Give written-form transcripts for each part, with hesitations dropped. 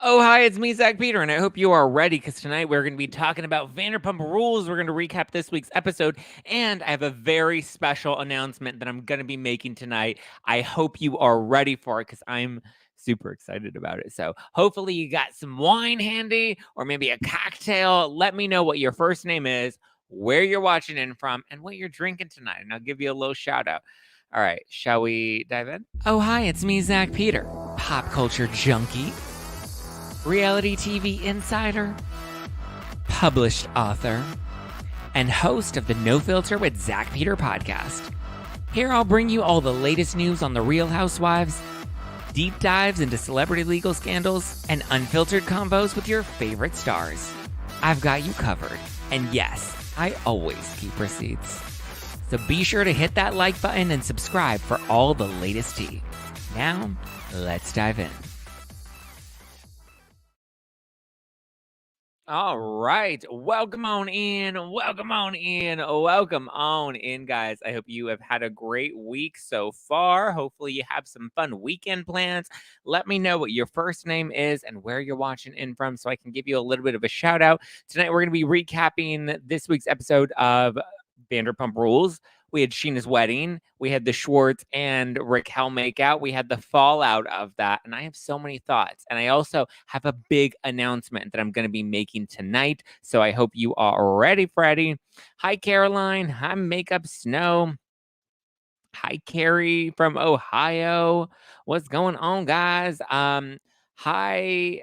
Oh, hi, it's me, Zack Peter, and I hope you are ready because tonight we're going to be talking about Vanderpump Rules. We're going to recap this week's episode, and I have a very special announcement that I'm going to be making tonight. I hope you are ready for it because I'm super excited about it. So, hopefully, you got some wine handy or maybe a cocktail. Let me know what your first name is, where you're watching in from, and what you're drinking tonight, and I'll give you a little shout out. All right, shall we dive in? Oh, hi, it's me, Zack Peter, pop culture junkie, reality TV insider, published author, and host of the No Filter with Zack Peter podcast. Here I'll bring you all the latest news on the Real Housewives, deep dives into celebrity legal scandals, and unfiltered combos with your favorite stars. I've got you covered. And yes, I always keep receipts. So be sure to hit that like button and subscribe for all the latest tea. Now, let's dive in. All right. Welcome on in. Welcome on in. Welcome on in, guys. I hope you have had a great week so far. Hopefully, you have some fun weekend plans. Let me know what your first name is and where you're watching in from so I can give you a little bit of a shout out. Tonight, we're going to be recapping this week's episode of Vanderpump Rules. We had Sheena's wedding. We had the Schwartz and Raquel makeout. We had the fallout of that. And I have so many thoughts. And I also have a big announcement that I'm going to be making tonight. So I hope you are ready, Freddie. Hi, Caroline. Hi, Makeup Snow. Hi, Carrie from Ohio. What's going on, guys? Hi.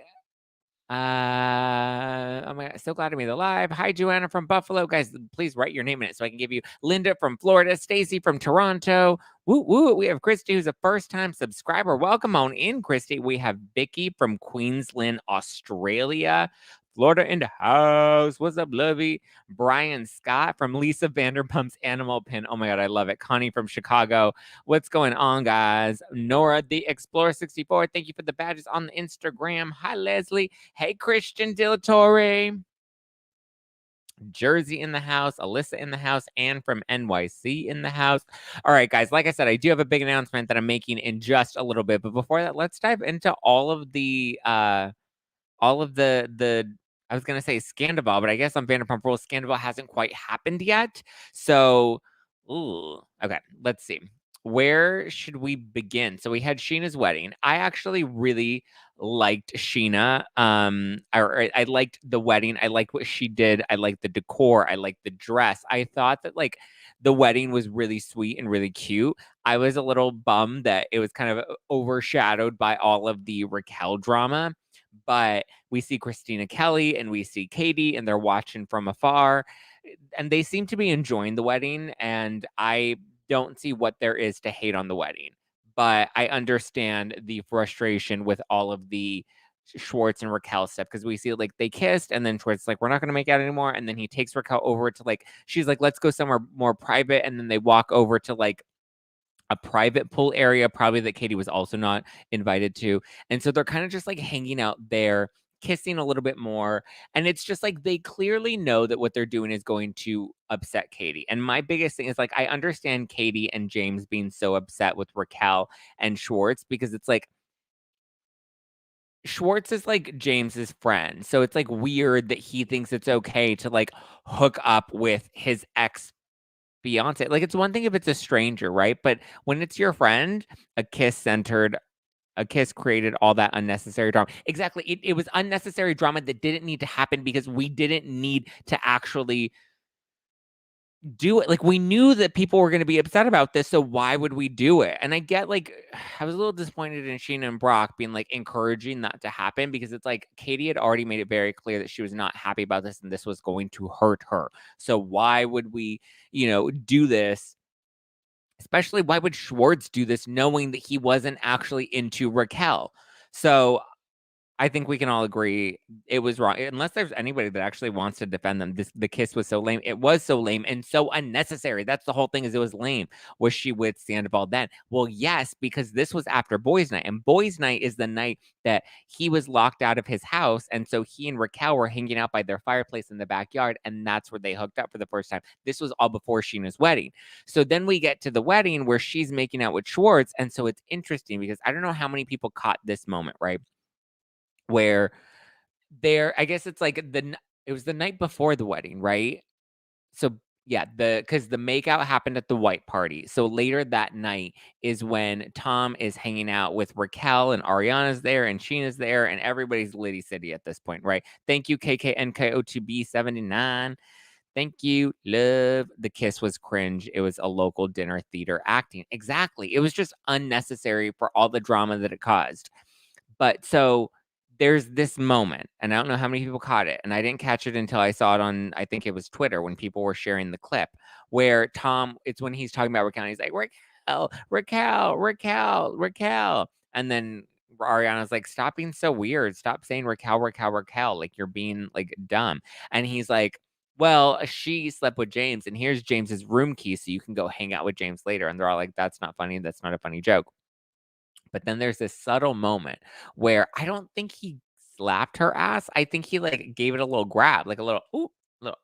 Oh my God, so glad to be alive. Hi, Joanna from Buffalo. Guys, please write your name in it so I can give you Linda from Florida, Stacy from Toronto. Woo woo. We have Christy, who's a first-time subscriber. Welcome on in, Christy. We have Vicky from Queensland, Australia. Florida in the house. What's up, Lovey? Brian Scott from Lisa Vanderpump's Animal Pin. Oh my God, I love it. Connie from Chicago. What's going on, guys? Nora, the Explorer 64. Thank you for the badges on the Instagram. Hi, Leslie. Hey, Christian Del Torre. Jersey in the house, Alyssa in the house, and from NYC in the house. All right, guys, like I said, I do have a big announcement that I'm making in just a little bit. But before that, let's dive into all of the I was gonna say Scandival, but I guess on Vanderpump Rules, Scandival hasn't quite happened yet. So, ooh, okay, let's see. Where should we begin? So we had Sheena's wedding. I actually really liked Sheena. I liked the wedding. I liked what she did. I liked the decor. I liked the dress. I thought that like the wedding was really sweet and really cute. I was a little bummed that it was kind of overshadowed by all of the Raquel drama, but we see Christina Kelly and we see Katie and they're watching from afar and they seem to be enjoying the wedding, and I don't see what there is to hate on the wedding. But I understand the frustration with all of the Schwartz and Raquel stuff because we see like they kissed and then Schwartz like we're not gonna make out anymore, and then he takes Raquel over to like she's like let's go somewhere more private, and then they walk over to like a private pool area, probably that Katie was also not invited to. And so they're kind of just like hanging out there, kissing a little bit more. And it's just like they clearly know that what they're doing is going to upset Katie. And my biggest thing is like, I understand Katie and James being so upset with Raquel and Schwartz because it's like, Schwartz is like James's friend. So it's like weird that he thinks it's okay to like hook up with his ex fiance. Like it's one thing if it's a stranger, right? But when it's your friend, a kiss created all that unnecessary drama. Exactly. It was unnecessary drama that didn't need to happen because we didn't need to actually do it. Like we knew that people were going to be upset about this, so why would we do it? And I get like I was a little disappointed in Sheena and Brock being like encouraging that to happen because it's like Katie had already made it very clear that she was not happy about this and this was going to hurt her. So why would we, do this? Especially why would Schwartz do this knowing that he wasn't actually into Raquel? So I think we can all agree it was wrong. Unless there's anybody that actually wants to defend them, the kiss was so lame. It was so lame and so unnecessary. That's the whole thing. Is it was lame. Was she with Sandoval then? Well, yes, because this was after Boys' Night, and Boys' Night is the night that he was locked out of his house, and so he and Raquel were hanging out by their fireplace in the backyard, and that's where they hooked up for the first time. This was all before Sheena's wedding. So then we get to the wedding where she's making out with Schwartz, and so it's interesting because I don't know how many people caught this moment, right? where I guess it's like it was the night before the wedding, right? So yeah, because the makeout happened at the white party. So later that night is when Tom is hanging out with Raquel and Ariana's there and Sheena's there and everybody's Liddy City at this point, right? Thank you, KKNKO2B79. Thank you, love. The kiss was cringe. It was a local dinner theater acting. Exactly. It was just unnecessary for all the drama that it caused. But so there's this moment, and I don't know how many people caught it, and I didn't catch it until I saw it on, I think it was Twitter when people were sharing the clip where it's when he's talking about Raquel, and he's like, Raquel, Raquel, Raquel, Raquel. And then Ariana's like, stop being so weird. Stop saying Raquel, Raquel, Raquel. Like you're being like dumb. And he's like, well, she slept with James, and here's James's room key, so you can go hang out with James later. And they're all like, that's not funny. That's not a funny joke. But then there's this subtle moment where I don't think he slapped her ass. I think he like gave it a little grab, like a little ooh, little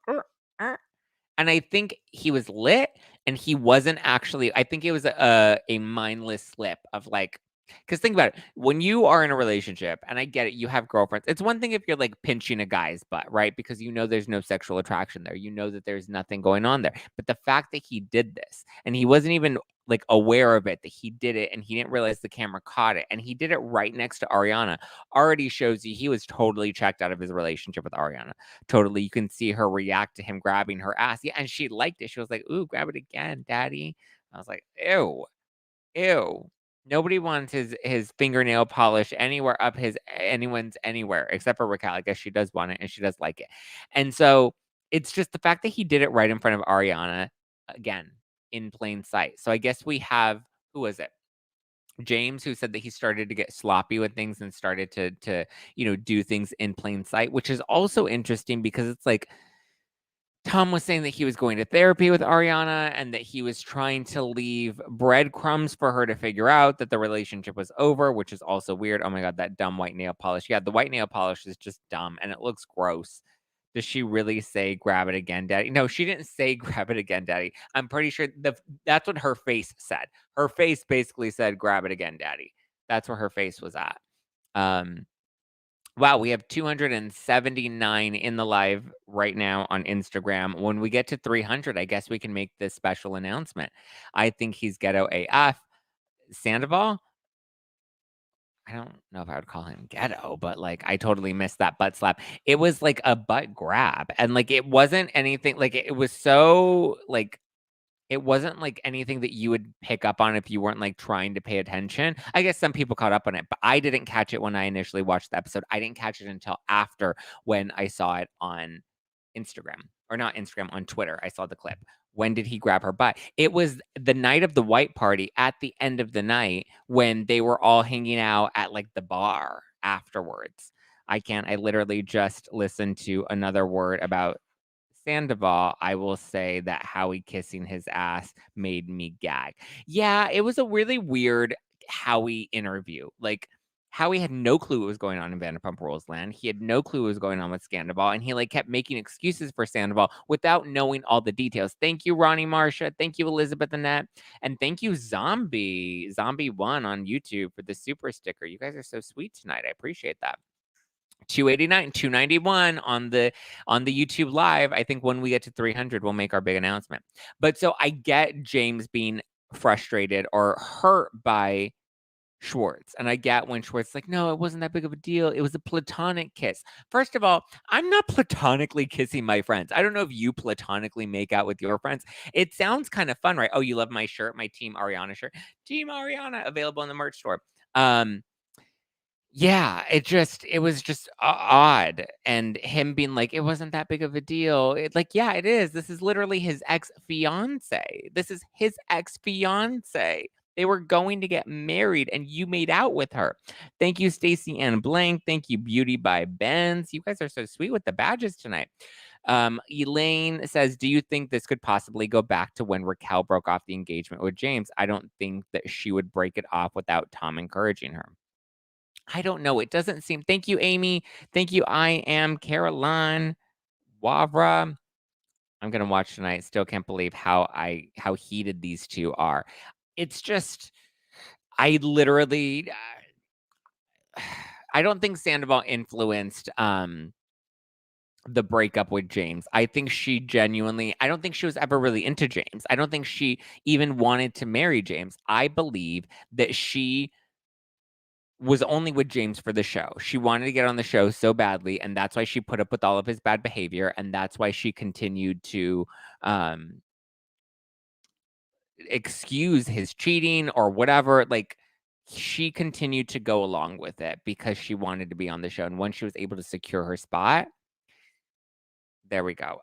and I think he was lit and he wasn't actually, I think it was a mindless slip of like, because think about it. When you are in a relationship, and I get it, you have girlfriends. It's one thing if you're like pinching a guy's butt, right? Because you know there's no sexual attraction there. You know that there's nothing going on there. But the fact that he did this and he wasn't even like aware of it, that he did it and he didn't realize the camera caught it and he did it right next to Ariana already shows you he was totally checked out of his relationship with Ariana. Totally. You can see her react to him grabbing her ass. Yeah, and she liked it. She was like, ooh, grab it again, daddy. I was like, ew, ew. Nobody wants his fingernail polish anywhere up anyone's anywhere except for Raquel. I guess she does want it and she does like it. And so it's just the fact that he did it right in front of Ariana again in plain sight. So I guess we have, who was it? James, who said that he started to get sloppy with things and started to do things in plain sight, which is also interesting because it's like Tom was saying that he was going to therapy with Ariana and that he was trying to leave breadcrumbs for her to figure out that the relationship was over, which is also weird. Oh my God, that dumb white nail polish. Yeah, the white nail polish is just dumb and it looks gross. Does she really say grab it again, daddy? No, she didn't say grab it again, daddy. I'm pretty sure that's what her face said. Her face basically said grab it again, daddy. That's where her face was at. Wow, we have 279 in the live right now on Instagram. When we get to 300, I guess we can make this special announcement. I think he's ghetto AF. Sandoval? I don't know if I would call him ghetto, but like I totally missed that butt slap. It was like a butt grab and like it wasn't anything like it was so like it wasn't like anything that you would pick up on if you weren't like trying to pay attention. I guess some people caught up on it, but I didn't catch it when I initially watched the episode. I didn't catch it until after when I saw it on Instagram or not Instagram, on Twitter. I saw the clip. When did he grab her butt? It was the night of the white party at the end of the night when they were all hanging out at like the bar afterwards. I literally just listened to another word about Sandoval. I will say that Howie kissing his ass made me gag. Yeah, it was a really weird Howie interview. Like, Howie had no clue what was going on in Vanderpump Rules land. He had no clue what was going on with Sandoval, and he like kept making excuses for Sandoval without knowing all the details. Thank you, Ronnie Marsha. Thank you, Elizabeth Annette. And thank you, Zombie1 on YouTube for the super sticker. You guys are so sweet tonight. I appreciate that. 289, 291 on the YouTube live. I think when we get to 300, we'll make our big announcement. But so I get James being frustrated or hurt by Schwartz. And I get when Schwartz like, no, it wasn't that big of a deal. It was a platonic kiss. First of all, I'm not platonically kissing my friends. I don't know if you platonically make out with your friends. It sounds kind of fun, right? Oh, you love my shirt, my Team Ariana shirt. Team Ariana available in the merch store. Yeah, it was just odd, and him being like, "It wasn't that big of a deal." Like, yeah, it is. This is literally his ex-fiancée. This is his ex-fiancée. They were going to get married, and you made out with her. Thank you, Stacey Ann Blank. Thank you, Beauty by Benz. You guys are so sweet with the badges tonight. Elaine says, "Do you think this could possibly go back to when Raquel broke off the engagement with James? I don't think that she would break it off without Tom encouraging her." I don't know. It doesn't seem. Thank you, Amy. Thank you. I am Caroline Wavra. I'm gonna watch tonight. Still can't believe how heated these two are. It's just I literally I don't think Sandoval influenced the breakup with James. I think she genuinely I don't think she was ever really into James. I don't think she even wanted to marry James. I believe that she was only with James for the show. She wanted to get on the show so badly, and that's why she put up with all of his bad behavior, and that's why she continued to um excuse his cheating or whatever. Like, she continued to go along with it because she wanted to be on the show. And once she was able to secure her spot, there we go.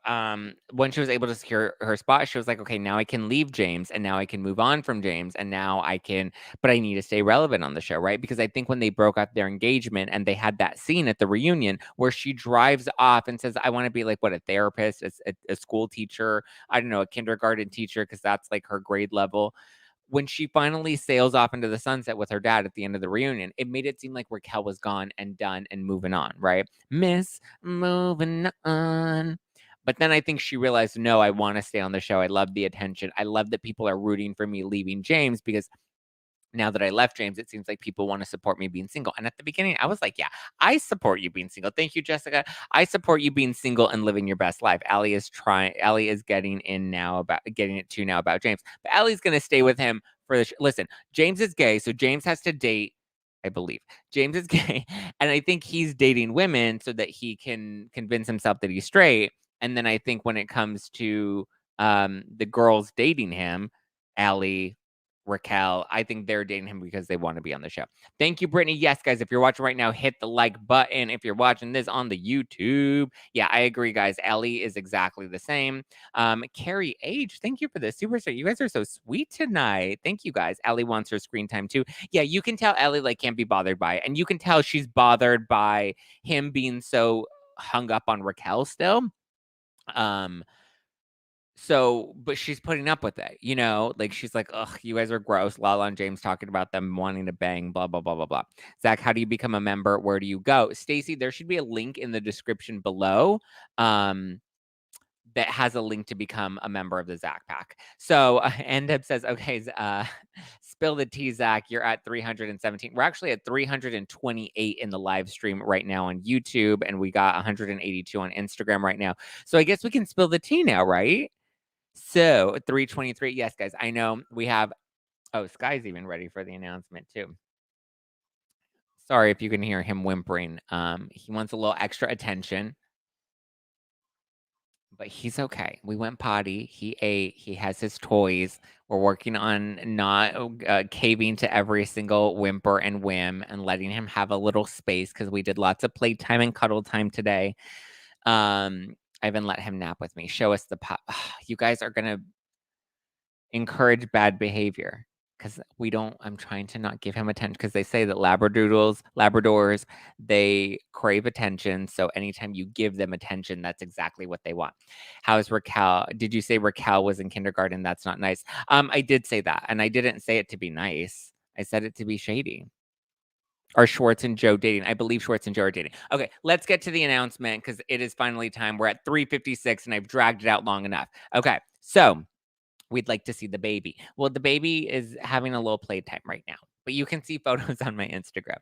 When she was able to secure her spot, she was like, okay, now I can leave James and now I can move on from James. And now I can, but I need to stay relevant on the show, right? Because I think when they broke up their engagement and they had that scene at the reunion where she drives off and says, I want to be like, what, a therapist, a school teacher, I don't know, a kindergarten teacher, because that's like her grade level. When she finally sails off into the sunset with her dad at the end of the reunion, it made it seem like Raquel was gone and done and moving on, right? Miss moving on. But then I think she realized, no, I want to stay on the show. I love the attention. I love that people are rooting for me leaving James, because now that I left James, it seems like people want to support me being single. And at the beginning, I was like, yeah, I support you being single. Thank you, Jessica. I support you being single and living your best life. Allie is getting it too now about James. But Allie's going to stay with him for the listen, James is gay, so James has to date, I believe. James is gay, and I think he's dating women so that he can convince himself that he's straight. And then I think when it comes to the girls dating him, Allie, Raquel, I think they're dating him because they want to be on the show. Thank you, Brittany. Yes, guys, if you're watching right now, hit the like button. If you're watching this on the YouTube, yeah, I agree, guys. Ellie is exactly the same. Carrie H, thank you for the superstar. You guys are so sweet tonight. Thank you, guys. Ellie wants her screen time too. Yeah, you can tell Ellie like can't be bothered by it, and you can tell she's bothered by him being so hung up on Raquel still. So, but she's putting up with it, like she's like, ugh, you guys are gross. Lala and James talking about them wanting to bang, blah, blah, blah, blah, blah. Zach, how do you become a member? Where do you go? Stacy, there should be a link in the description below. That has a link to become a member of the Zack Pack. So Endeb says, okay, spill the tea, Zach. You're at 317. We're actually at 328 in the live stream right now on YouTube, and we got 182 on Instagram right now. So I guess we can spill the tea now, right? So 323. Yes, guys, I know we have. Oh, Sky's even ready for the announcement too. Sorry if you can hear him whimpering. He wants a little extra attention, but he's okay. We went potty. He ate. He has his toys. We're working on not caving to every single whimper and whim and letting him have a little space because we did lots of playtime and cuddle time today. I even let him nap with me. Show us the pop. You guys are gonna encourage bad behavior because I'm trying to not give him attention because they say that Labradors, they crave attention. So anytime you give them attention, that's exactly what they want. How's Raquel? Did you say Raquel was in kindergarten? That's not nice. I did say that, and I didn't say it to be nice. I said it to be shady. Are Schwartz and Joe dating? I believe Schwartz and Joe are dating. Okay, let's get to the announcement because it is finally time. We're at 3:56 and I've dragged it out long enough. Okay, so we'd like to see the baby. Well, the baby is having a little playtime right now, but you can see photos on my Instagram.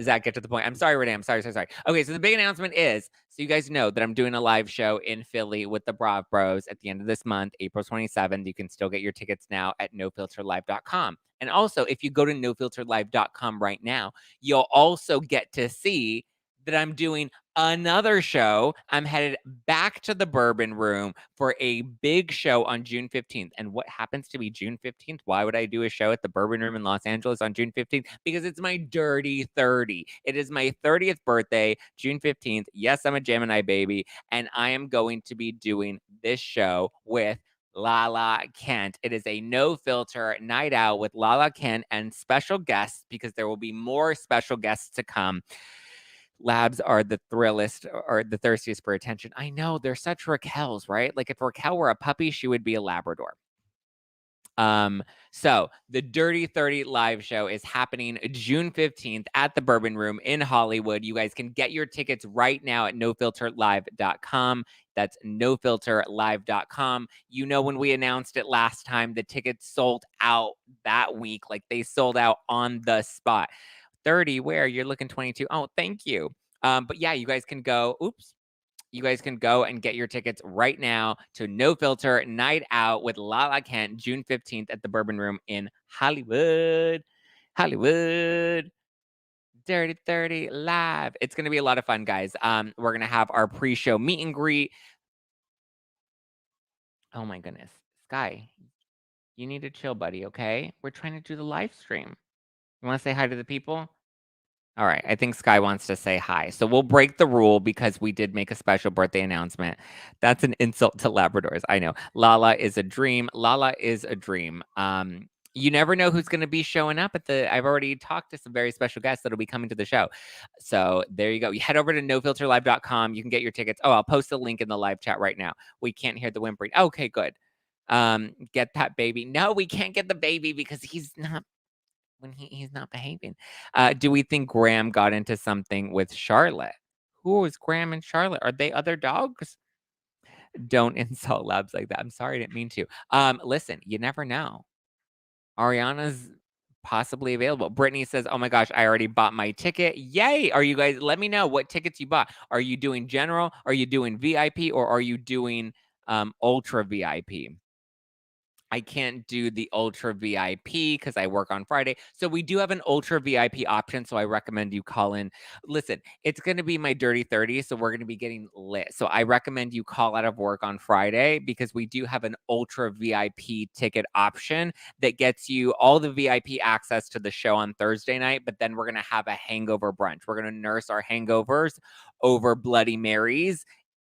Zach, get to the point. I'm sorry, Renee. I'm sorry. Okay, so the big announcement is, so you guys know that I'm doing a live show in Philly with the Brav Bros at the end of this month, April 27th. You can still get your tickets now at nofilterlive.com. And also, if you go to nofilterlive.com right now, you'll also get to see that I'm doing another show. I'm headed back to the Bourbon Room for a big show on June 15th. And what happens to be June 15th? Why would I do a show at the Bourbon Room in Los Angeles on June 15th? Because it's my dirty 30. It is my 30th birthday, June 15th. Yes, I'm a Gemini baby. And I am going to be doing this show with Lala Kent. It is a no filter night out with Lala Kent and special guests because there will be more special guests to come. Labs are the thrillist or the thirstiest for attention. I know they're such Raquels, right? Like if Raquel were a puppy, she would be a Labrador. So the Dirty 30 live show is happening June 15th at the Bourbon Room in Hollywood. You guys can get your tickets right now at nofilterlive.com. That's nofilterlive.com. You know, when we announced it last time, the tickets sold out that week. Like they sold out on the spot. 30. Where? You're looking 22. Oh, thank you. But yeah, you guys can go. Oops. You guys can go and get your tickets right now to No Filter Night Out with Lala Kent, June 15th at the Bourbon Room in Hollywood. Hollywood. Dirty 30 live. It's going to be a lot of fun, guys. We're going to have our pre-show meet and greet. Oh my goodness. Sky, you need to chill, buddy, okay? We're trying to do the live stream. You want to say hi to the people? All right, I think Sky wants to say hi. So we'll break the rule because we did make a special birthday announcement. That's an insult to Labradors. I know. Lala is a dream. Lala is a dream. You never know who's going to be showing up at the. I've already talked to some very special guests that'll be coming to the show. So there you go. You head over to nofilterlive.com. You can get your tickets. Oh, I'll post a link in the live chat right now. We can't hear the whimpering. Okay, good. Get that baby. No, we can't get the baby because he's not when he's not behaving. Do we think Graham got into something with Charlotte? Who is Graham and Charlotte? Are they other dogs? Don't insult labs like that. I'm sorry, I didn't mean to. Listen, you never know. Ariana's possibly available. Brittany says, "Oh my gosh, I already bought my ticket. Yay! Are you guys? Let me know what tickets you bought. Are you doing general? Are you doing VIP? Or are you doing ultra VIP?" I can't do the ultra VIP because I work on Friday. So we do have an ultra VIP option. So I recommend you call in. Listen, it's going to be my dirty 30. So we're going to be getting lit. So I recommend you call out of work on Friday because we do have an ultra VIP ticket option that gets you all the VIP access to the show on Thursday night. But then we're going to have a hangover brunch. We're going to nurse our hangovers over Bloody Marys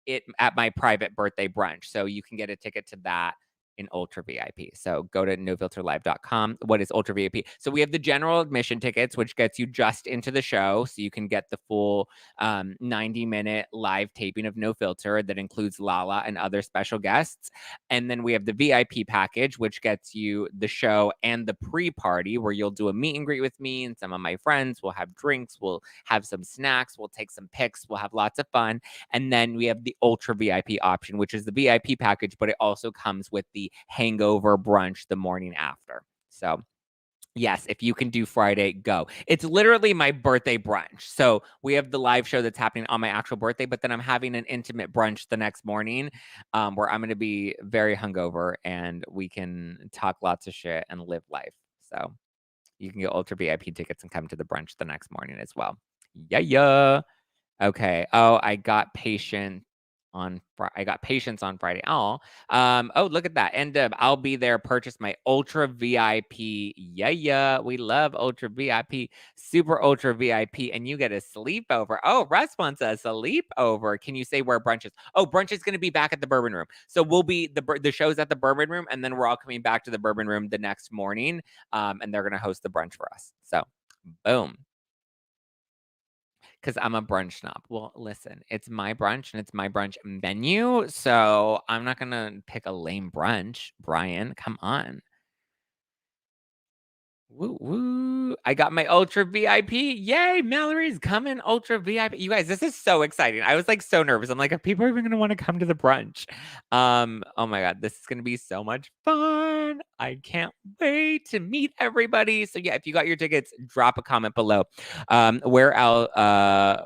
at my private birthday brunch. So you can get a ticket to that in Ultra VIP. So go to nofilterlive.com. What is Ultra VIP? So we have the general admission tickets, which gets you just into the show. So you can get the full 90-minute live taping of No Filter that includes Lala and other special guests. And then we have the VIP package, which gets you the show and the pre-party where you'll do a meet and greet with me and some of my friends. We'll have drinks. We'll have some snacks. We'll take some pics. We'll have lots of fun. And then we have the Ultra VIP option, which is the VIP package, but it also comes with the hangover brunch the morning after. So yes, if you can do Friday, go. It's literally my birthday brunch. So we have the live show that's happening on my actual birthday, but then I'm having an intimate brunch the next morning where I'm going to be very hungover and we can talk lots of shit and live life. So you can get Ultra VIP tickets and come to the brunch the next morning as well. Yeah, yeah. Okay. Oh, I got patience on Friday. Oh, look at that. And I'll be there. Purchase my Ultra VIP. Yeah, yeah. We love Ultra VIP, Super Ultra VIP, and you get a sleepover. Oh, Russ wants a sleepover. Can you say where brunch is? Oh, brunch is going to be back at the Bourbon Room. So we'll be the show's at the Bourbon Room, and then we're all coming back to the Bourbon Room the next morning. And they're going to host the brunch for us. So, boom. Because I'm a brunch snob. Well, listen, it's my brunch and it's my brunch menu. So I'm not going to pick a lame brunch, Brian. Come on. Woo woo. I got my Ultra VIP. Yay, Mallory's coming Ultra VIP. You guys, this is so exciting. I was like so nervous. I'm like, are people even gonna want to come to the brunch? Oh my god, this is gonna be so much fun. I can't wait to meet everybody. So yeah, if you got your tickets, drop a comment below. Where else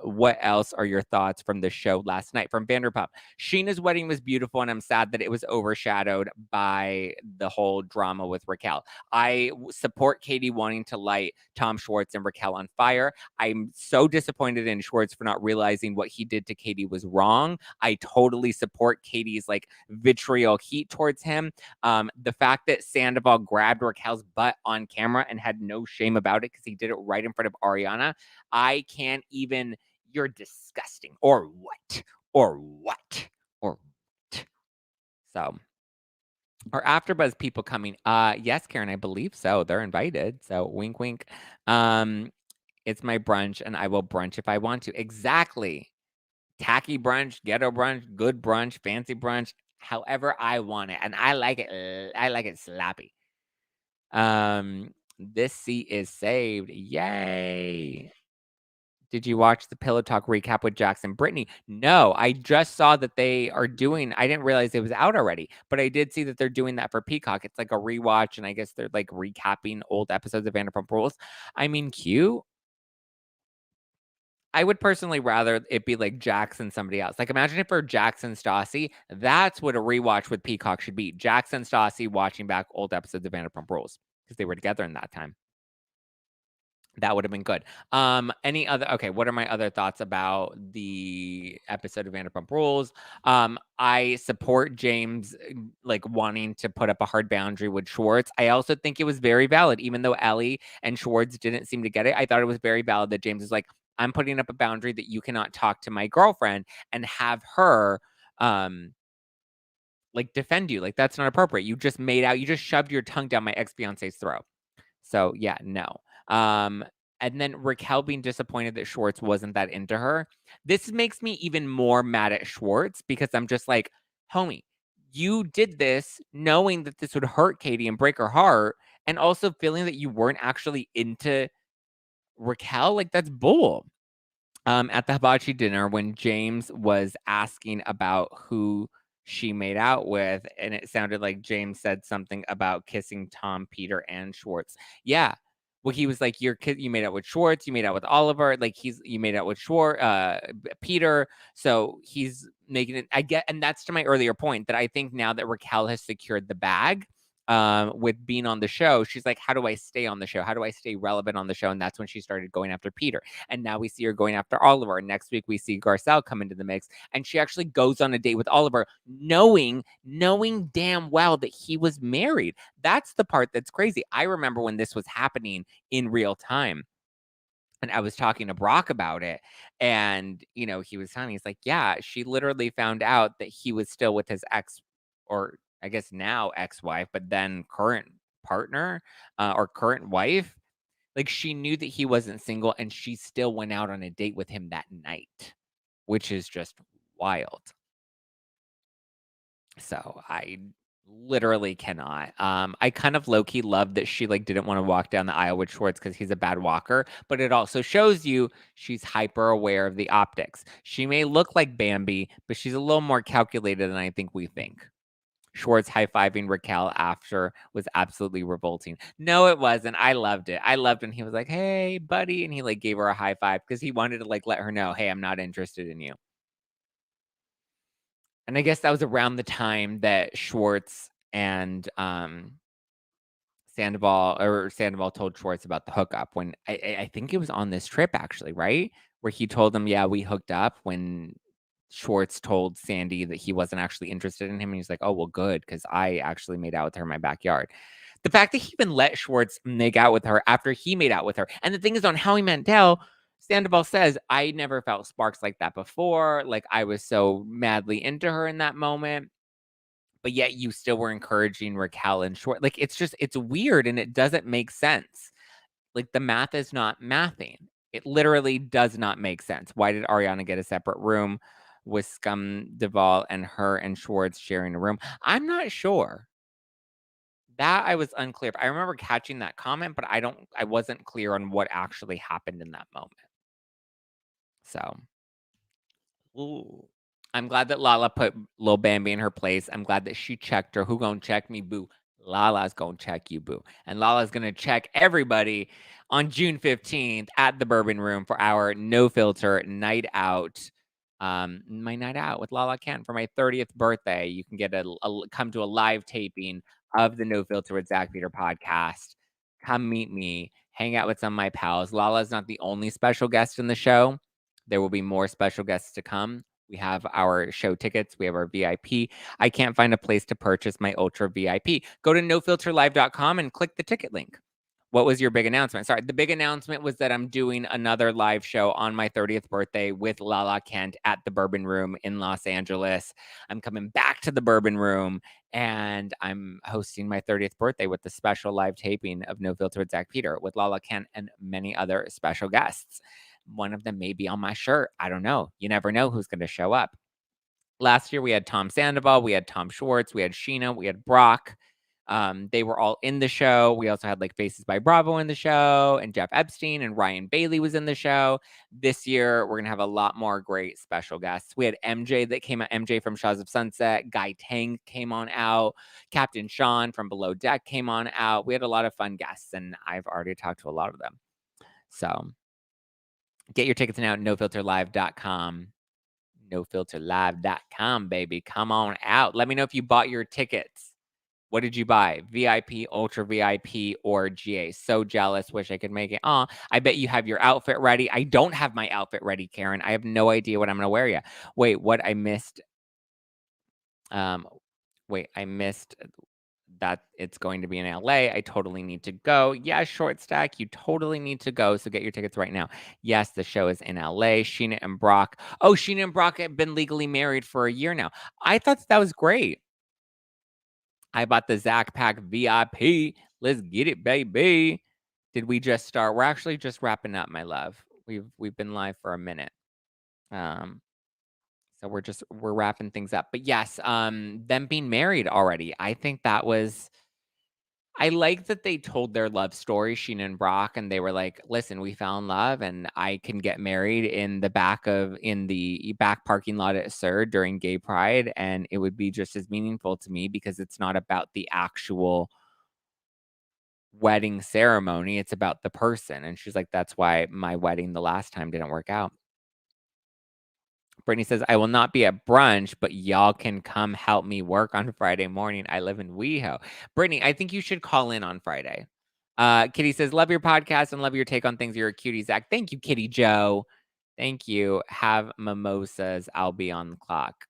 what else are your thoughts from the show last night from Vanderpump? Sheena's wedding was beautiful, and I'm sad that it was overshadowed by the whole drama with Raquel. I support Katie wanting to light Tom Schwartz and Raquel on fire. I'm so disappointed in Schwartz for not realizing what he did to Katie was wrong. I totally support Katie's like vitriol heat towards him. The fact that Sandoval grabbed Raquel's butt on camera and had no shame about it because he did it right in front of Ariana. I can't even. You're disgusting. Or what? Or what? Or what? So. Are AfterBuzz people coming? Yes, Karen, I believe so. They're invited. So wink, wink. It's my brunch, and I will brunch if I want to. Exactly. Tacky brunch, ghetto brunch, good brunch, fancy brunch, however I want it, and I like it. I like it sloppy. This seat is saved. Yay! Did you watch the Pillow Talk recap with Jackson Brittany? No, I just saw that they are doing. I didn't realize it was out already, but I did see that they're doing that for Peacock. It's like a rewatch, and I guess they're like recapping old episodes of Vanderpump Rules. I mean, cute. I would personally rather it be like Jax and somebody else. Like, imagine if for Jax and Stassi, that's what a rewatch with Peacock should be. Jax and Stassi watching back old episodes of Vanderpump Rules because they were together in that time. That would have been good. Any other what are my other thoughts about the episode of Vanderpump Rules? I support James like wanting to put up a hard boundary with Schwartz. I also think it was very valid, even though Ellie and Schwartz didn't seem to get it. I thought it was very valid that James is like, I'm putting up a boundary that you cannot talk to my girlfriend and have her like defend you. Like that's not appropriate. You just shoved your tongue down my ex-fiance's throat. So yeah, no. Um, and then Raquel being disappointed that Schwartz wasn't that into her. This makes me even more mad at Schwartz because I'm just like, homie, you did this knowing that this would hurt Katie and break her heart, and also feeling that you weren't actually into Raquel. Like that's bull. At the hibachi dinner, when James was asking about who she made out with, and it sounded like James said something about kissing Tom, Peter, and Schwartz. Yeah. Well, he was like, you made out with Schwartz, you made out with Oliver, like you made out with Schwartz, Peter. So he's making it. I get, and that's to my earlier point that I think now that Raquel has secured the bag, with being on the show, she's like, how do I stay on the show? How do I stay relevant on the show? And that's when she started going after Peter. And now we see her going after Oliver. And next week we see Garcelle come into the mix. And she actually goes on a date with Oliver, knowing damn well that he was married. That's the part that's crazy. I remember when this was happening in real time. And I was talking to Brock about it. And, he was telling me, he's like, yeah, she literally found out that he was still with his ex, or I guess now ex-wife, but then current partner, or current wife. Like, she knew that he wasn't single, and she still went out on a date with him that night, which is just wild. So, I literally cannot. I kind of low-key love that she, like, didn't wanna walk down the aisle with Schwartz because he's a bad walker, but it also shows you she's hyper aware of the optics. She may look like Bambi, but she's a little more calculated than I think we think. Schwartz high-fiving Raquel after was absolutely revolting. No, it wasn't. I loved it. I loved when he was like, "Hey, buddy," and he, like, gave her a high five because he wanted to, like, let her know, "Hey, I'm not interested in you." And I guess that was around the time that Schwartz and, Sandoval told Schwartz about the hookup when I think it was on this trip actually, right? Where he told them, "Yeah, we hooked up," when Schwartz told Sandy that he wasn't actually interested in him, and he's like, "Oh, well, good, because I actually made out with her in my backyard." The fact that he even let Schwartz make out with her after he made out with her, and the thing is on Howie Mandel, Sandoval says, "I never felt sparks like that before, like, I was so madly into her in that moment." But yet you still were encouraging Raquel and Short. Like, it's weird and it doesn't make sense. Like, the math is not mathing. It literally does not make sense. Why did Ariana get a separate room with Deval and her and Schwartz sharing a room? I'm not sure. That I was unclear. I remember catching that comment, but I wasn't clear on what actually happened in that moment. So, ooh. I'm glad that Lala put Lil Bambi in her place. I'm glad that she checked her. Who gonna check me, boo? Lala's gonna check you, boo. And Lala's gonna check everybody on June 15th at the Bourbon Room for our no filter night out. My night out with Lala Kent for my 30th birthday. You can get come to a live taping of the No Filter with Zach Peter podcast. Come meet me, hang out with some of my pals. Lala's not the only special guest in the show. There will be more special guests to come. We have our show tickets. We have our VIP. I can't find a place to purchase my Ultra VIP. Go to nofilterlive.com and click the ticket link. What was your big announcement? Sorry, the big announcement was that I'm doing another live show on my 30th birthday with Lala Kent at the Bourbon Room in Los Angeles. I'm coming back to the Bourbon Room and I'm hosting my 30th birthday with the special live taping of No Filter with Zach Peter with Lala Kent and many other special guests. One of them may be on my shirt. I don't know. You never know who's going to show up. Last year, we had Tom Sandoval, we had Tom Schwartz, we had Sheena, we had Brock. They were all in the show. We also had like Faces by Bravo in the show, and Jeff Epstein and Ryan Bailey was in the show. This year, we're going to have a lot more great special guests. We had MJ that came out, MJ from Shaws of Sunset, Guy Tang came on out, Captain Sean from Below Deck came on out. We had a lot of fun guests, and I've already talked to a lot of them. So Get your tickets now at nofilterlive.com. Nofilterlive.com, baby. Come on out. Let me know if you bought your tickets. What did you buy? VIP, Ultra VIP, or GA? So jealous. Wish I could make it. I bet you have your outfit ready. I don't have my outfit ready, Karen. I have no idea what I'm going to wear yet. Wait, what? I missed. Um, I missed that it's going to be in LA. I totally need to go. Yeah, short stack, you totally need to go. So get your tickets right now. Yes, the show is in LA. Sheena and Brock. Oh, Sheena and Brock have been legally married for a year now. I thought that was great. I bought the Zack Pack VIP. Let's get it, baby. Did we just start? We're actually just wrapping up, my love. We've been live for a minute. Um, so we're wrapping things up. But yes, them being married already. I think that was I like that they told their love story, Sheena and Brock, and they were like, "Listen, we fell in love, and I can get married in the back parking lot at Sur during Gay Pride, and it would be just as meaningful to me because it's not about the actual wedding ceremony; it's about the person." And she's like, "That's why my wedding the last time didn't work out." Brittany says, "I will not be at brunch, but y'all can come help me work on Friday morning. I live in WeHo." Brittany, I think you should call in on Friday. Kitty says, "Love your podcast and love your take on things. You're a cutie, Zach." Thank you, Kitty Joe. Thank you. Have mimosas. I'll be on the clock.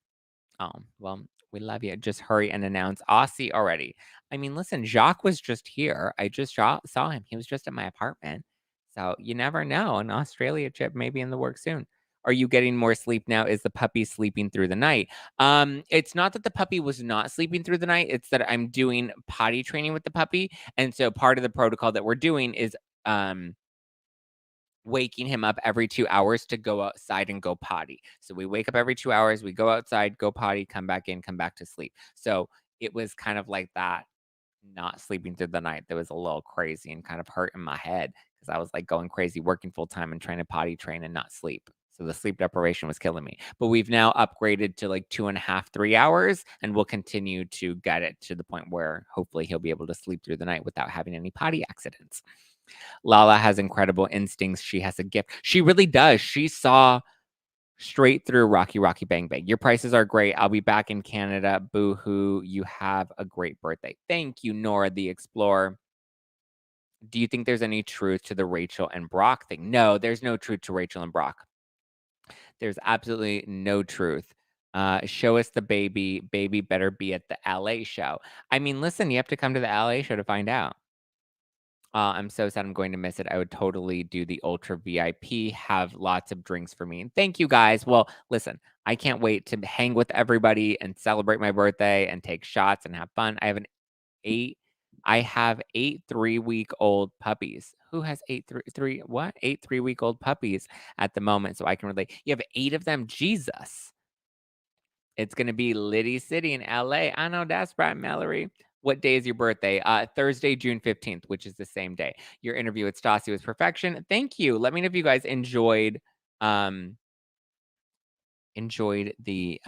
Oh, well, we love you. Just hurry and announce Aussie already. I mean, listen, Jacques was just here. I just saw him. He was just at my apartment. So you never know. An Australia trip may be in the works soon. Are you getting more sleep now? Is the puppy sleeping through the night? It's not that the puppy was not sleeping through the night. It's that I'm doing potty training with the puppy. And so part of the protocol that we're doing is waking him up every 2 hours to go outside and go potty. So we wake up every 2 hours, we go outside, go potty, come back in, come back to sleep. So it was kind of like that, not sleeping through the night that was a little crazy and kind of hurt in my head because I was like going crazy, working full time and trying to potty train and not sleep. So the sleep deprivation was killing me. But we've now upgraded to like 2.5, 3 hours, and we'll continue to get it to the point where hopefully he'll be able to sleep through the night without having any potty accidents. Lala has incredible instincts. She has a gift. She really does. She saw straight through Rocky Rocky Bang Bang. Your prices are great. I'll be back in Canada. Boo hoo. You have a great birthday. Thank you, Nora the Explorer. Do you think there's any truth to the Rachel and Brock thing? No, there's no truth to Rachel and Brock. There's absolutely no truth. Show us the baby. Baby better be at the LA show. I mean, listen, you have to come to the LA show to find out. I'm so sad I'm going to miss it. I would totally do the Ultra VIP, have lots of drinks for me. And thank you guys. Well, listen, I can't wait to hang with everybody and celebrate my birthday and take shots and have fun. Eight, I have 8 3-week-old puppies. Who has 8 3-week-old puppies at the moment? So I can relate. You have 8 of them. Jesus. It's gonna be Liddy City in LA. I know that's right, Mallory. What day is your birthday? Thursday, June 15th, which is the same day. Your interview with Stassi was perfection. Thank you. Let me know if you guys um enjoyed the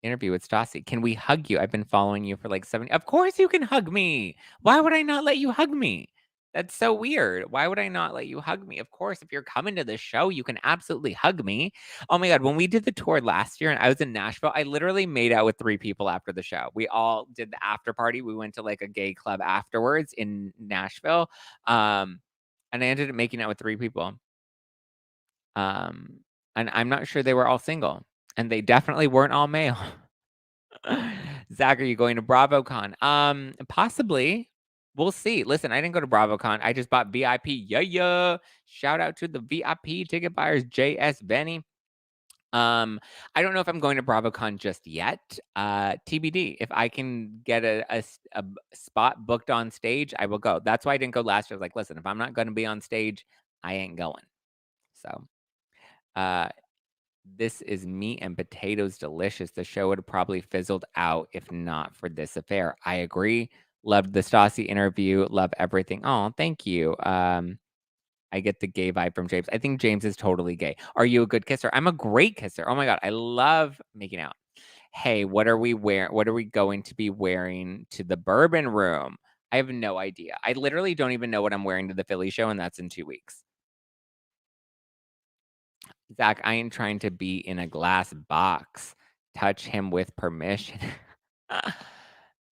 interview with Stassi. Can we hug you? I've been following you for like 7. Of course you can hug me. Why would I not let you hug me? That's so weird. Why would I not let you hug me? Of course, if you're coming to the show, you can absolutely hug me. Oh my God. When we did the tour last year and I was in Nashville, I literally made out with 3 people after the show. We all did the after party. We went to like a gay club afterwards in Nashville. And I ended up making out with 3 people. Um, and I'm not sure they were all single, and they definitely weren't all male. Zach, are you going to BravoCon? Possibly. We'll see. Listen, I didn't go to BravoCon. I just bought VIP. Yeah, yeah. Shout out to the VIP ticket buyers, JS Benny. I don't know if I'm going to BravoCon just yet. TBD. If I can get a spot booked on stage, I will go. That's why I didn't go last year. I was like, listen, if I'm not going to be on stage, I ain't going. So, uh, this is meat and potatoes delicious. The show would have probably fizzled out if not for this affair. I agree. Loved the Stassi interview. Love everything. Oh, thank you. I get the gay vibe from James. I think James is totally gay. Are you a good kisser? I'm a great kisser. Oh my God. I love making out. Hey, what are we wearing? What are we going to be wearing to the bourbon room? I have no idea. I literally don't even know what I'm wearing to the Philly show, and that's in 2 weeks. Zach, I ain't trying to be in a glass box. Touch him with permission.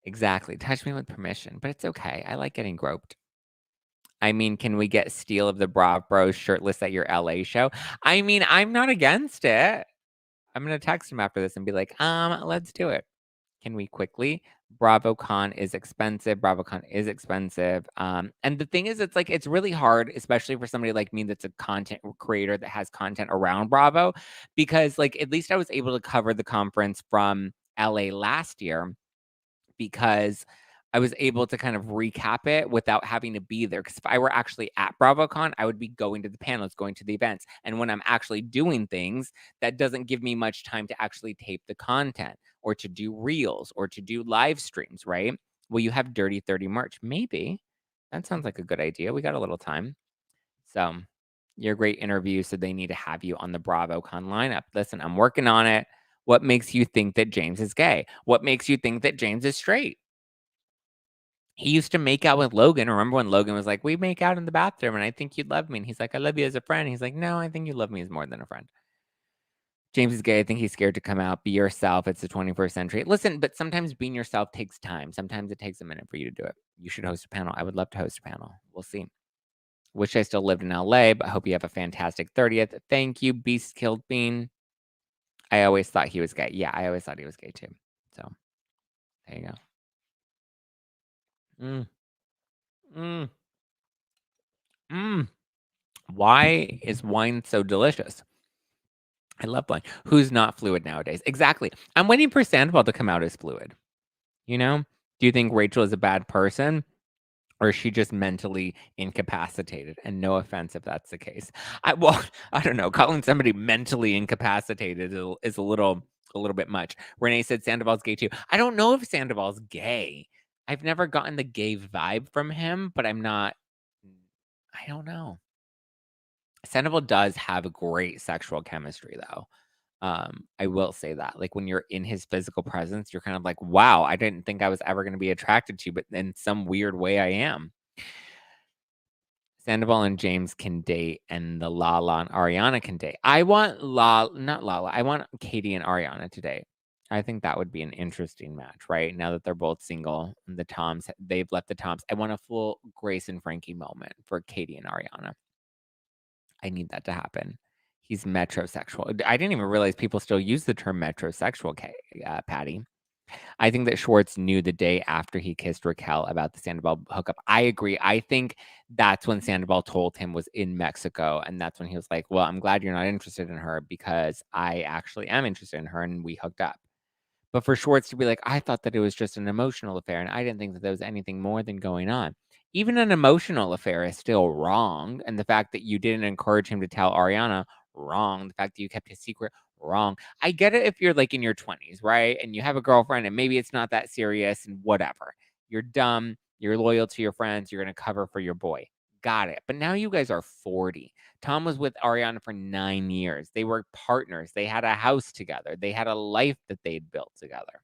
Exactly. Touch me with permission, but it's okay. I like getting groped. I mean, can we get Steele of the Bra Bros shirtless at your LA show? I mean, I'm not against it. I'm gonna text him after this and be like, let's do it. Can we quickly? BravoCon is expensive. BravoCon is expensive. And the thing is, it's like it's really hard, especially for somebody like me that's a content creator that has content around Bravo, because like at least I was able to cover the conference from LA last year because I was able to kind of recap it without having to be there. Because if I were actually at BravoCon, I would be going to the panels, going to the events. And when I'm actually doing things, that doesn't give me much time to actually tape the content or to do reels or to do live streams, right? Well, you have Dirty 30 merch. Maybe. That sounds like a good idea. We got a little time. So you're a great interview. So they need to have you on the BravoCon lineup. Listen, I'm working on it. What makes you think that James is gay? What makes you think that James is straight? He used to make out with Logan. Remember when Logan was like, "We make out in the bathroom, and I think you'd love me." And he's like, "I love you as a friend." He's like, "No, I think you love me as more than a friend." James is gay. I think he's scared to come out. Be yourself. It's the 21st century. Listen, but sometimes being yourself takes time. Sometimes it takes a minute for you to do it. You should host a panel. I would love to host a panel. We'll see. Wish I still lived in LA, but hope you have a fantastic 30th. Thank you, Beast Killed Bean. I always thought he was gay. Yeah, I always thought he was gay too. So there you go. Mm, mm, mm. Why is wine so delicious? I love wine. Who's not fluid nowadays? Exactly. I'm waiting for Sandoval to come out as fluid. You know? Do you think Rachel is a bad person? Or is she just mentally incapacitated? And no offense if that's the case. Well, I don't know. Calling somebody mentally incapacitated is a little bit much. Renee said Sandoval's gay too. I don't know if Sandoval's gay. I've never gotten the gay vibe from him, but I'm not. I don't know. Sandoval does have a great sexual chemistry, though. I will say that. Like when you're in his physical presence, you're kind of like, wow, I didn't think I was ever going to be attracted to you, but in some weird way, I am. Sandoval and James can date, and the Lala and Ariana can date. I want not Lala. I want Katie and Ariana to date. I think that would be an interesting match, right? Now that they're both single, and the Toms, they've left the Toms. I want a full Grace and Frankie moment for Katie and Ariana. I need that to happen. He's metrosexual. I didn't even realize people still use the term metrosexual, Patty. I think that Schwartz knew the day after he kissed Raquel about the Sandoval hookup. I agree. I think that's when Sandoval told him was in Mexico. And that's when he was like, well, I'm glad you're not interested in her because I actually am interested in her and we hooked up. But for Schwartz to be like, I thought that it was just an emotional affair and I didn't think that there was anything more than going on. Even an emotional affair is still wrong. And the fact that you didn't encourage him to tell Ariana, wrong. The fact that you kept his secret, wrong. I get it if you're like in your 20s, right? And you have a girlfriend and maybe it's not that serious and whatever. You're dumb. You're loyal to your friends. You're going to cover for your boy. Got it. But now you guys are 40. Tom was with Ariana for 9 years. They were partners. They had a house together. They had a life that they'd built together.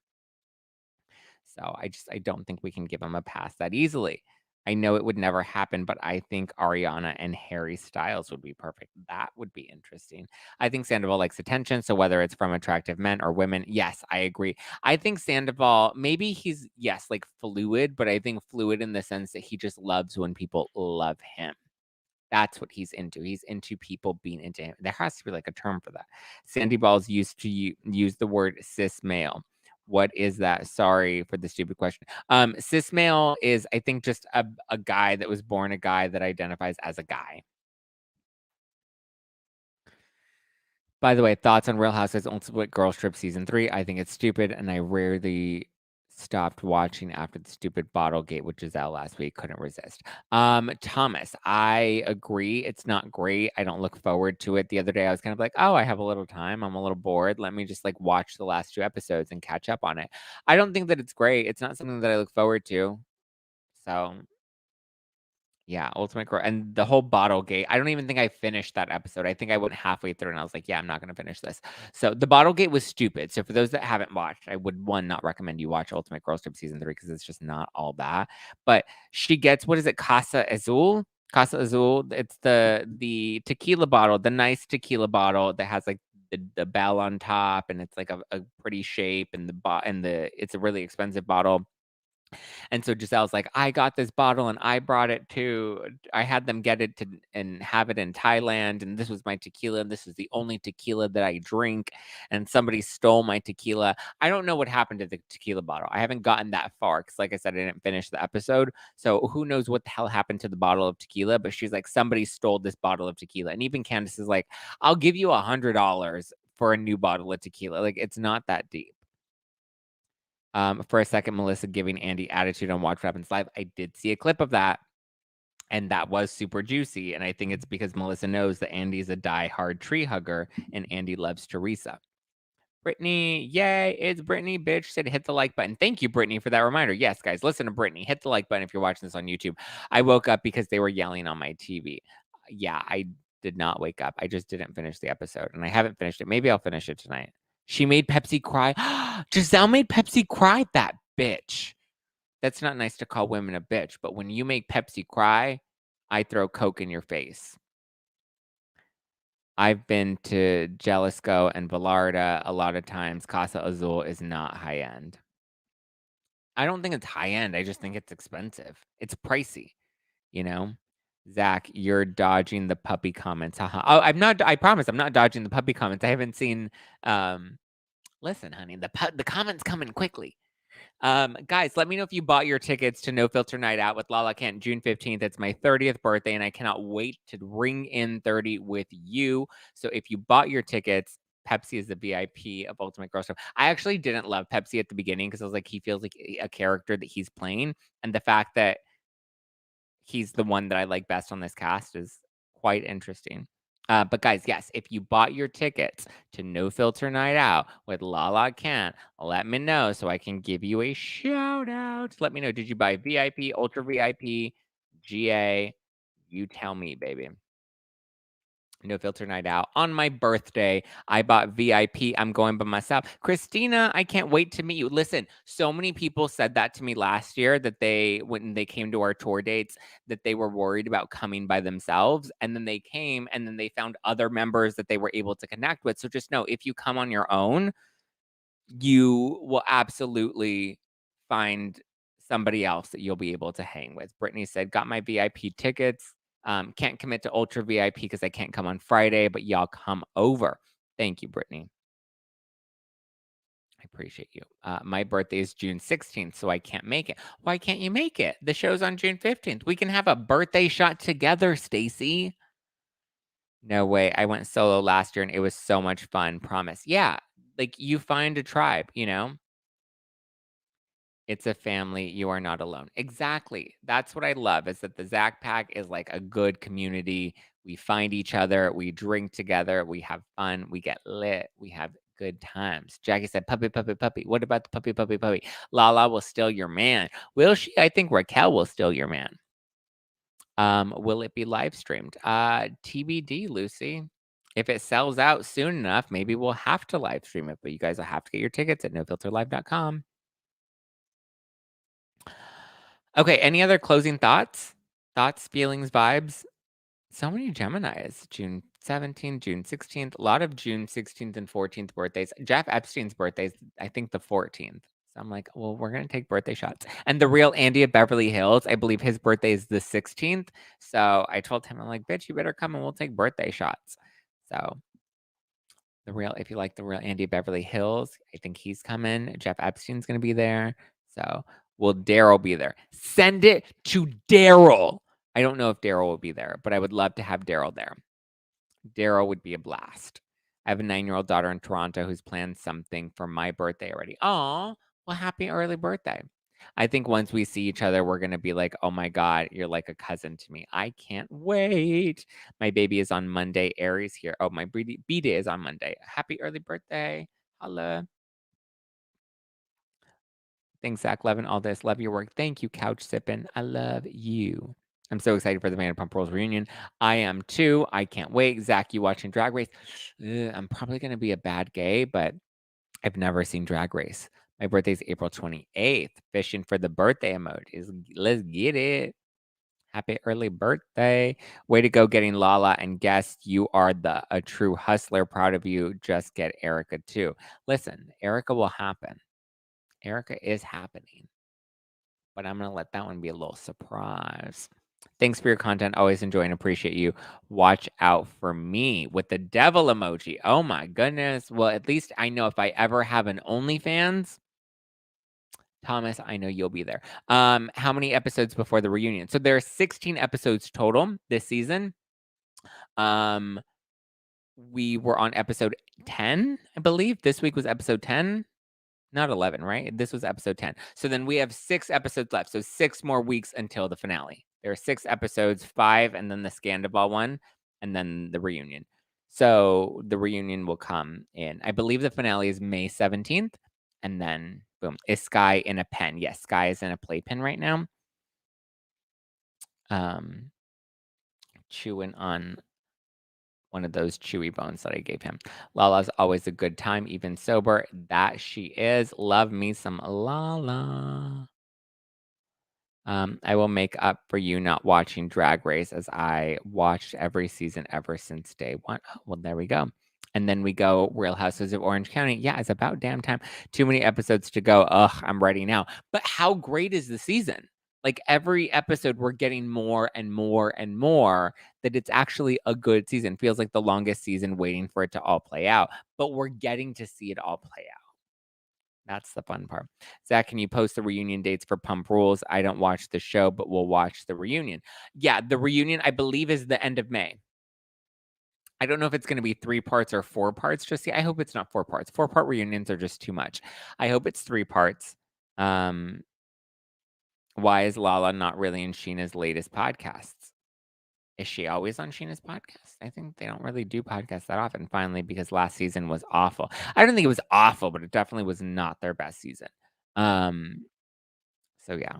So I don't think we can give him a pass that easily. I know it would never happen, but I think Ariana and Harry Styles would be perfect. That would be interesting. I think Sandoval likes attention. So whether it's from attractive men or women, yes, I agree. I think Sandoval, maybe he's, yes, like fluid, but I think fluid in the sense that he just loves when people love him. That's what he's into. He's into people being into him. There has to be like a term for that. Sandy Balls used to use the word cis male. What is that? Sorry for the stupid question. Cis male is, I think, just a guy that was born a guy that identifies as a guy. By the way, thoughts on Real Housewives Ultimate Girls Trip Season 3. I think it's stupid, and I rarely stopped watching after the stupid bottle gate, which is out last week. Couldn't resist. Thomas, I agree. It's not great. I don't look forward to it. The other day, I was kind of like, oh, I have a little time. I'm a little bored. Let me just like watch the last 2 episodes and catch up on it. I don't think that it's great. It's not something that I look forward to. So yeah, Ultimate Girl and the whole bottle gate. I don't even think I finished that episode. I think I went halfway through and I was like, yeah, I'm not going to finish this. So the bottle gate was stupid. So for those that haven't watched, I would not recommend you watch Ultimate Girls Trip Season 3 because it's just not all that. But she gets, what is it, Casa Azul? Casa Azul, it's the tequila bottle, the nice tequila bottle that has, like, the bell on top, and it's, like, a pretty shape, and the it's a really expensive bottle. And so Giselle's like, "I got this bottle and I brought it to I had them get it to and have it in Thailand, and this was my tequila, and this is the only tequila that I drink, and somebody stole my tequila." I don't know what happened to the tequila bottle. I haven't gotten that far because, like I said, I didn't finish the episode. So who knows what the hell happened to the bottle of tequila, but she's like, "Somebody stole this bottle of tequila." And even Candace is like, "I'll give you $100 for a new bottle of tequila." Like, it's not that deep. For a second, Melissa giving Andy attitude on Watch What Happens Live. I did see a clip of that, and that was super juicy. And I think it's because Melissa knows that Andy's a die-hard tree hugger, and Andy loves Teresa. Brittany, yay, it's Brittany, bitch, said hit the like button. Thank you, Brittany, for that reminder. Yes, guys, listen to Brittany. Hit the like button if you're watching this on YouTube. I woke up because they were yelling on my TV. Yeah, I did not wake up. I just didn't finish the episode, and I haven't finished it. Maybe I'll finish it tonight. She made Pepsi cry. Giselle made Pepsi cry, that bitch. That's not nice to call women a bitch, but when you make Pepsi cry, I throw Coke in your face. I've been to Jalisco and Vallarta a lot of times. Casa Azul is not high end. I don't think it's high end. I just think it's expensive. It's pricey, you know? Zach, you're dodging the puppy comments. Haha. Oh, I'm not. I promise, I'm not dodging the puppy comments. I haven't seen. Listen, honey, the comments coming quickly. Guys, let me know if you bought your tickets to No Filter Night Out with Lala Kent June 15th. It's my 30th birthday, and I cannot wait to ring in 30 with you. So if you bought your tickets, Pepsi is the VIP of Ultimate Girl Stuff. I actually didn't love Pepsi at the beginning because I was like, he feels like a character that he's playing. And the fact that he's the one that I like best on this cast is quite interesting. But guys, yes, if you bought your tickets to No Filter Night Out with Lala Kent, let me know so I can give you a shout out. Let me know. Did you buy VIP, Ultra VIP, GA? You tell me, baby. No Filter Night Out. On my birthday, I bought VIP. I'm going by myself. Christina, I can't wait to meet you. Listen, so many people said that to me last year that when they came to our tour dates, that they were worried about coming by themselves. And then they came and then they found other members that they were able to connect with. So just know if you come on your own, you will absolutely find somebody else that you'll be able to hang with. Brittany said, got my VIP tickets. Can't commit to Ultra VIP because I can't come on Friday, but y'all come over. Thank you, Brittany. I appreciate you. My birthday is June 16th, so I can't make it. Why can't you make it? The show's on June 15th. We can have a birthday shot together, Stacy. No way. I went solo last year and it was so much fun. Promise. Yeah. Like you find a tribe, you know? It's a family. You are not alone. Exactly. That's what I love is that the Zack Pack is like a good community. We find each other. We drink together. We have fun. We get lit. We have good times. Jackie said, puppy, puppy, puppy. What about the puppy, puppy, puppy? Lala will steal your man. Will she? I think Raquel will steal your man. Will it be live streamed? TBD, Lucy. If it sells out soon enough, maybe we'll have to live stream it, but you guys will have to get your tickets at nofilterlive.com. Okay, any other closing thoughts? Thoughts, feelings, vibes? So many Geminis. June 17th, June 16th. A lot of June 16th and 14th birthdays. Jeff Epstein's birthday is, I think, the 14th. So I'm like, well, we're going to take birthday shots. And the real Andy of Beverly Hills, I believe his birthday is the 16th. So I told him, I'm like, bitch, you better come and we'll take birthday shots. So if you like the real Andy of Beverly Hills, I think he's coming. Jeff Epstein's going to be there. So will Daryl be there? Send it to Daryl. I don't know if Daryl will be there, but I would love to have Daryl there. Daryl would be a blast. I have a 9-year-old daughter in Toronto who's planned something for my birthday already. Oh, well, happy early birthday. I think once we see each other, we're going to be like, oh my God, you're like a cousin to me. I can't wait. My baby is on Monday. Aries here. Oh, my B-day is on Monday. Happy early birthday. Holla. Thanks, Zach. Loving all this. Love your work. Thank you, Couch Sippin'. I love you. I'm so excited for the Vanderpump Rules reunion. I am too. I can't wait. Zach, you watching Drag Race? I'm probably going to be a bad gay, but I've never seen Drag Race. My birthday is April 28th. Fishing for the birthday emote. Let's get it. Happy early birthday. Way to go getting Lala and guest. You are a true hustler. Proud of you. Just get Erica too. Listen, Erica will happen. Erica is happening. But I'm going to let that one be a little surprise. Thanks for your content. Always enjoy and appreciate you. Watch out for me with the devil emoji. Oh my goodness. Well, at least I know if I ever have an OnlyFans, Thomas, I know you'll be there. How many episodes before the reunion? So there are 16 episodes total this season. We were on episode 10, I believe. This week was episode 10. Not 11, right? This was episode 10. So then we have 6 episodes left. So 6 more weeks until the finale. There are 6 episodes, 5, and then the Sandoval one, and then the reunion. So the reunion will come in. I believe the finale is May 17th. And then, boom. Is Sky in a pen? Yes, Sky is in a playpen right now. Chewing on one of those chewy bones that I gave him. Lala's always a good time, even sober. That she is. Love me some Lala. I will make up for you not watching Drag Race as I watched every season ever since day one. Oh, well, there we go. And then we go Real Housewives of Orange County. Yeah, it's about damn time. Too many episodes to go. Ugh, I'm ready now. But how great is the season? Like every episode, we're getting more and more and more that it's actually a good season. Feels like the longest season waiting for it to all play out. But we're getting to see it all play out. That's the fun part. Zach, can you post the reunion dates for Pump Rules? I don't watch the show, but we'll watch the reunion. Yeah, the reunion, I believe, is the end of May. I don't know if it's going to be 3 parts or 4 parts just yet. I hope it's not 4 parts. 4-part reunions are just too much. I hope it's 3 parts. Why is Lala not really in Sheena's latest podcasts? Is she always on Sheena's podcast? I think they don't really do podcasts that often, finally, because last season was awful. I don't think it was awful, but it definitely was not their best season. So yeah.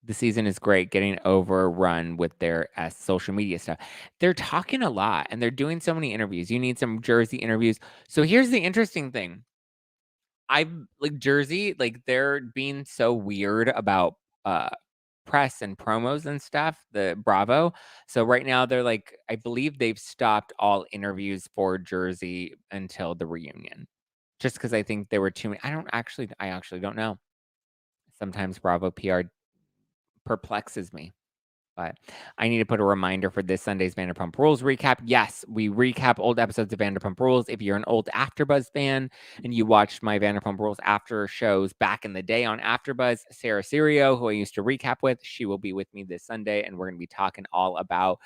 The season is great, getting overrun with their social media stuff. They're talking a lot and they're doing so many interviews. You need some Jersey interviews. So here's the interesting thing. I like Jersey, like they're being so weird about press and promos and stuff, the Bravo. So right now they're like, I believe they've stopped all interviews for Jersey until the reunion. Just because I think there were too many. I actually don't know. Sometimes Bravo PR perplexes me. But I need to put a reminder for this Sunday's Vanderpump Rules recap. Yes, we recap old episodes of Vanderpump Rules. If you're an old AfterBuzz fan and you watched my Vanderpump Rules after shows back in the day on AfterBuzz, Sarah Sirio, who I used to recap with, she will be with me this Sunday, and we're going to be talking all about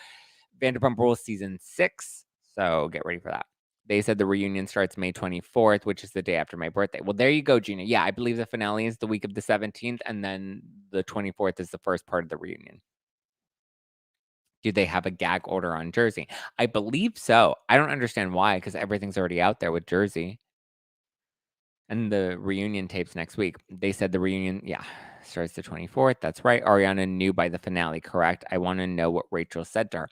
Vanderpump Rules season 6. So get ready for that. They said the reunion starts May 24th, which is the day after my birthday. Well, there you go, Gina. Yeah, I believe the finale is the week of the 17th, and then the 24th is the first part of the reunion. Do they have a gag order on Jersey? I believe so. I don't understand why, because everything's already out there with Jersey. And the reunion tapes next week. They said the reunion, yeah, starts the 24th. That's right. Ariana knew by the finale, correct? I want to know what Rachel said to her.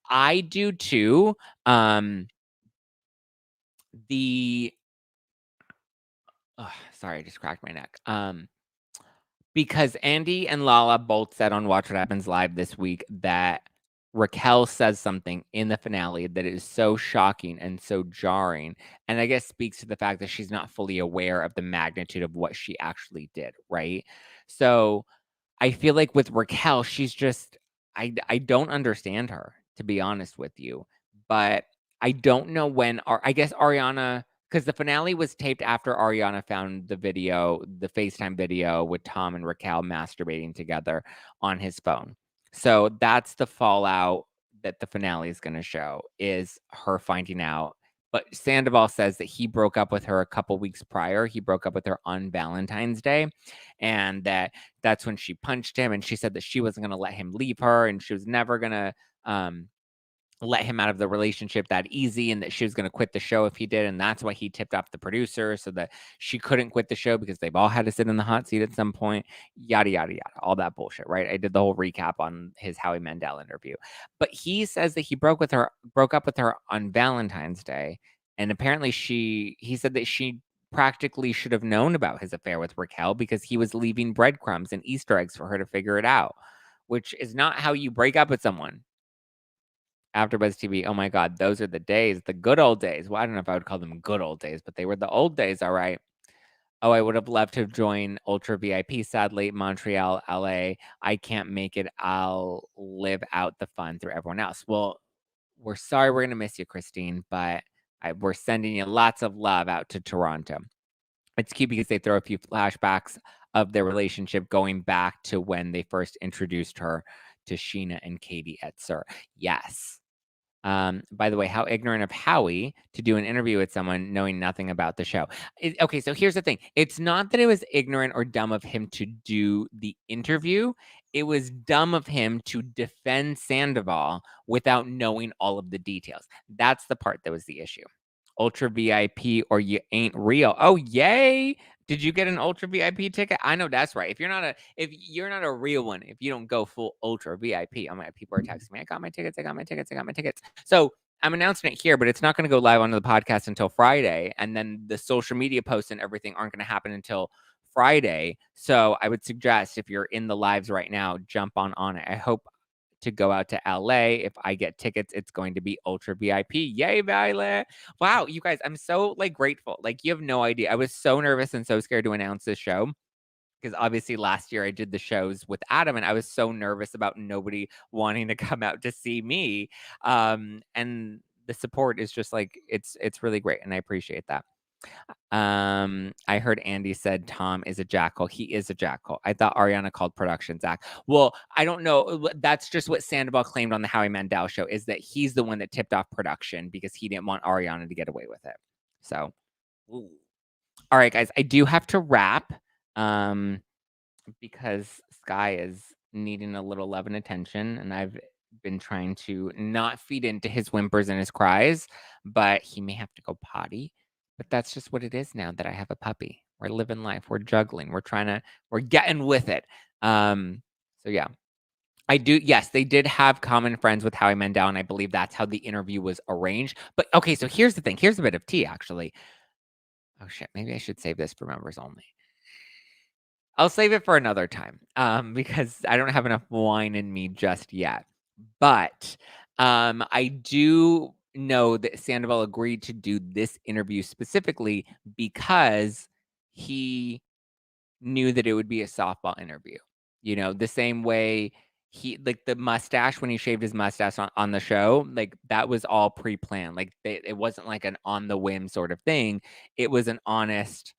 I do too. Sorry, I just cracked my neck. Because Andy and Lala both said on Watch What Happens Live this week that Raquel says something in the finale that is so shocking and so jarring, and I guess speaks to the fact that she's not fully aware of the magnitude of what she actually did, right? So I feel like with Raquel, she's just I don't understand her, to be honest with you. But I don't know when I guess Ariana, because the finale was taped after Ariana found the video, the FaceTime video with Tom and Raquel masturbating together on his phone. So that's the fallout that the finale is going to show, is her finding out. But Sandoval says that he broke up with her a couple weeks prior. He broke up with her on Valentine's Day, and that's when she punched him, and she said that she wasn't going to let him leave her, and she was never going to let him out of the relationship that easy, and that she was going to quit the show if he did. And that's why he tipped off the producer so that she couldn't quit the show, because they've all had to sit in the hot seat at some point, yada, yada, yada, all that bullshit, right? I did the whole recap on his Howie Mandel interview. But he says that he broke up with her on Valentine's Day. And apparently he said that she practically should have known about his affair with Raquel, because he was leaving breadcrumbs and Easter eggs for her to figure it out, which is not how you break up with someone. AfterBuzz TV, oh my god, those are the days, the good old days. Well, I don't know if I would call them good old days, but they were the old days, all right. Oh, I would have loved to join Ultra VIP. Sadly, Montreal, LA, I can't make it. I'll live out the fun through everyone else. Well, we're sorry we're going to miss you, Christine, but we're sending you lots of love out to Toronto. It's cute because they throw a few flashbacks of their relationship going back to when they first introduced her to Sheena and Katie at SUR. Yes. By the way, how ignorant of Howie to do an interview with someone knowing nothing about the show. Okay, so here's the thing. It's not that it was ignorant or dumb of him to do the interview. It was dumb of him to defend Sandoval without knowing all of the details. That's the part that was the issue. Ultra VIP or you ain't real. Oh, yay. Did you get an Ultra VIP ticket? I know that's right. If you're not a real one, if you don't go full Ultra VIP, oh my, people are texting me. I got my tickets. So I'm announcing it here, but it's not going to go live onto the podcast until Friday. And then the social media posts and everything aren't going to happen until Friday. So I would suggest if you're in the lives right now, jump on it. I hope to go out to LA. If I get tickets, it's going to be Ultra VIP. Yay, Violet. Wow, you guys, I'm so grateful. You have no idea. I was so nervous and so scared to announce this show because obviously last year I did the shows with Adam and I was so nervous about nobody wanting to come out to see me. And the support is just it's really great and I appreciate that. I heard Andy said Tom is a jackal. He is a jackal. I thought Ariana called production Zach. Well, I don't know. That's just what Sandoval claimed on the Howie Mandel show is that he's the one that tipped off production because he didn't want Ariana to get away with it. So, ooh. All right, guys, I do have to wrap because Sky is needing a little love and attention, and I've been trying to not feed into his whimpers and his cries, but he may have to go potty. But that's just what it is now that I have a puppy. We're living life. We're juggling. We're getting with it. So yeah. I do. Yes, they did have common friends with Howie Mandel, and I believe that's how the interview was arranged. But okay, so here's the thing. Here's a bit of tea, actually. Oh shit, maybe I should save this for members only. I'll save it for another time, because I don't have enough wine in me just yet. But I do know that Sandoval agreed to do this interview specifically because he knew that it would be a softball interview. You know, the same way he the mustache when he shaved his mustache on the show, that was all pre-planned. It wasn't like an on the whim sort of thing. It was an honest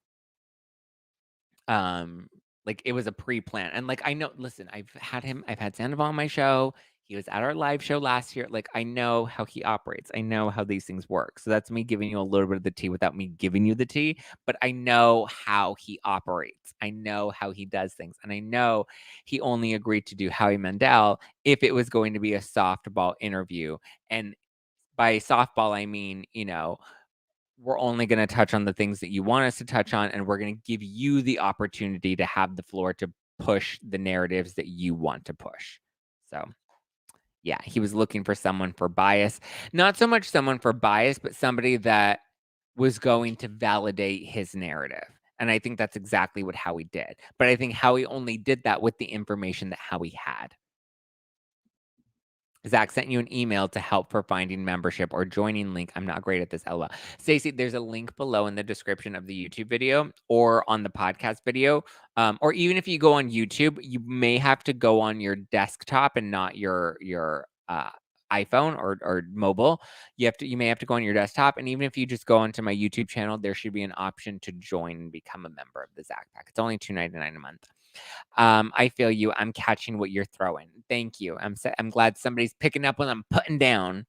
it was a pre-plan. And I know, listen, I've had Sandoval on my show. He was at our live show last year. I know how he operates. I know how these things work. So that's me giving you a little bit of the tea without me giving you the tea. But I know how he operates. I know how he does things. And I know he only agreed to do Howie Mandel if it was going to be a softball interview. And by softball, I mean, we're only going to touch on the things that you want us to touch on, and we're going to give you the opportunity to have the floor to push the narratives that you want to push. So, yeah, he was looking for someone for bias. Not so much someone for bias, but somebody that was going to validate his narrative. And I think that's exactly what Howie did. But I think Howie only did that with the information that Howie had. Zach sent you an email to help for finding membership or joining link. I'm not great at this, LOL. Stacey, there's a link below in the description of the YouTube video or on the podcast video. Or even if you go on YouTube, you may have to go on your desktop and not your iPhone or mobile. You may have to go on your desktop. And even if you just go onto my YouTube channel, there should be an option to join and become a member of the Zack Pack. It's only $2.99 a month. I feel you. I'm catching what you're throwing. Thank you. I'm glad somebody's picking up what I'm putting down.